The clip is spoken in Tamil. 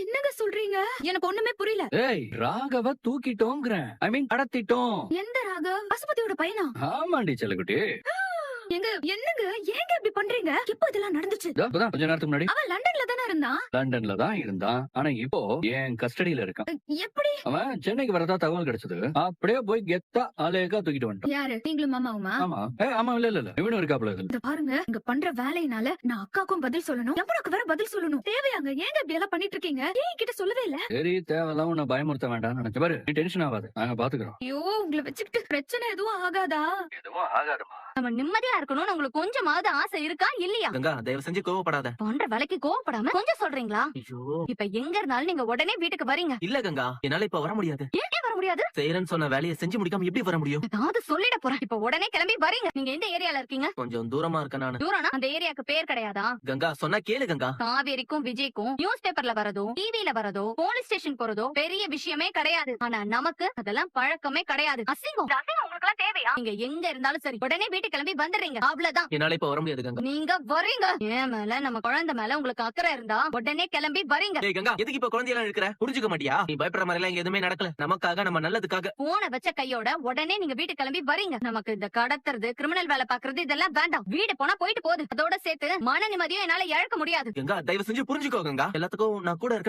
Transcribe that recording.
என்னங்க சொல்றீங்க? எனக்கு ஒண்ணுமே புரியல. ஏய், ராகவ தூக்கிட்டோங்கிறேன். ஐ மீன் கடத்திட்டோம். எந்த ராகவ்? பசுபதியோட பையனா? ஆமாண்டி செல்லக்குட்டி. எங்க என்னங்க ஏங்க இப்படி பண்றீங்க? எப்ப இதெல்லாம் நடந்துச்சு? இப்பதான் கொஞ்ச நேரத்துக்கு முன்னாடி அவன் லண்டன்ல தானே இருந்தான். லண்டன்ல தான் இருந்தான். ஆனா இப்போ என் கஸ்டடியில இருக்கான். எப்படி? அவன் சென்னைக்கு வரதா தகவல் கிடைச்சது. அப்படியே போய் கெத்தா அலேக்கா தூக்கிட்டு வந்துட்டான். யாரு? நீங்களும் மாமாவுமா? ஆமா. ஆமா, இல்ல இவனும் இருக்காப்ல இதுல. இத பாருங்க, இங்க பண்ற வேலையினால நான் அக்காக்கும் பதில் சொல்லணும், எவனுக்கு வேற பதில் சொல்லணும். தேவையாங்க? ஏங்க இப்படி எல்லாம் பண்ணிட்டு இருக்கீங்க? ஏன் கிட்ட சொல்லவே இல்ல? சரி, தேவையில்லாம் உன்னை பயமுறுத்த வேண்டாம் நினைச்ச பாரு. நீ டென்ஷன் ஆகாது, நாங்க பாத்துக்கிறோம். ஐயோ, உங்களை வச்சுக்கிட்டு பிரச்சனை எதுவும் ஆகாதா? எதுவும் ஆகாதுமா. நம்ம நிம்மதியா இருக்கணும்னு உங்களுக்கு கொஞ்சமாவது ஆசை இருக்கா இல்லையா? கங்கா, தயவு செஞ்சு கோவப்படாத. பண்ற வேலைக்கு கோவப்படாம கொஞ்சம் சொல்றீங்களா? ஐயோ, இப்ப எங்க இருந்தாலும் நீங்க உடனே வீட்டுக்கு வரீங்க. இல்ல கங்கா, என்னால இப்ப வர முடியாது. ஏன் வர முடியாது? செய்யறேன்னு சொன்ன வேலையை செஞ்சு முடிக்காம எப்படி வர முடியும்? ஏதாவது சொல்லிட போறேன். இப்ப உடனே கிளம்பி வரீங்க. நீங்க எந்த ஏரியால இருக்கீங்க? கொஞ்சம் தூரமா இருக்க நானு. தூரம்னா அந்த ஏரியாக்கு பேர் கிடையாதா? கங்கா, சொன்னா கேளு கங்கா. காவேரிக்கும் விஜய்க்கும் நியூஸ் பேப்பர்ல வரதோ, டிவில வரதோ, போலீஸ் ஸ்டேஷன் போறதோ பெரிய விஷயமே கிடையாது. ஆனா நமக்கு அதெல்லாம் பழக்கமே கிடையாது. அசிங்கம். இந்த அசிங்கம் உங்களுக்கு எல்லாம் தேவையா? நீங்க எங்க இருந்தாலும் சரி, உடனே வீட்டுக்கு கிளம்பி வந்துடுறீங்க. அவ்வளவுதான். என்னால இப்ப வர முடியாது கங்கா. நீங்க வரீங்க. என் மேல நம்ம குழந்தை மேல உங்களுக்கு அக்கறை இருந்தா உடனே கிளம்பி வரீங்க. ஏய் கங்கா, எதுக்கு இப்ப குழந்தையெல்லாம் இருக்கிற? புரிஞ்சுக்க மாட்டியா? நீ பயப்படுற மாதிரி எல்லாம் இங்க எதுவுமே நடக்கல. நமக்காக, நம்ம நல்லதுக்காக. போன வச்ச கையோட உடனே நீங்க வீட்டுக்கு கிளம்பி வரீங்க. நமக்கு இந்த கடத்துறது, கிரிமினல் வேலை பாக்குறது இதெல்லாம் வேண்டாம். வீடு போனா போயிட்டு போகுது. அதோட சேர்த்து மன நிம்மதியும் என்னால இழக்க முடியாது. கங்கா, தயவு செஞ்சு புரிஞ்சுக்கோ கங்கா. எல்லாத்துக்கும் நான் கூட இருக்கேன்.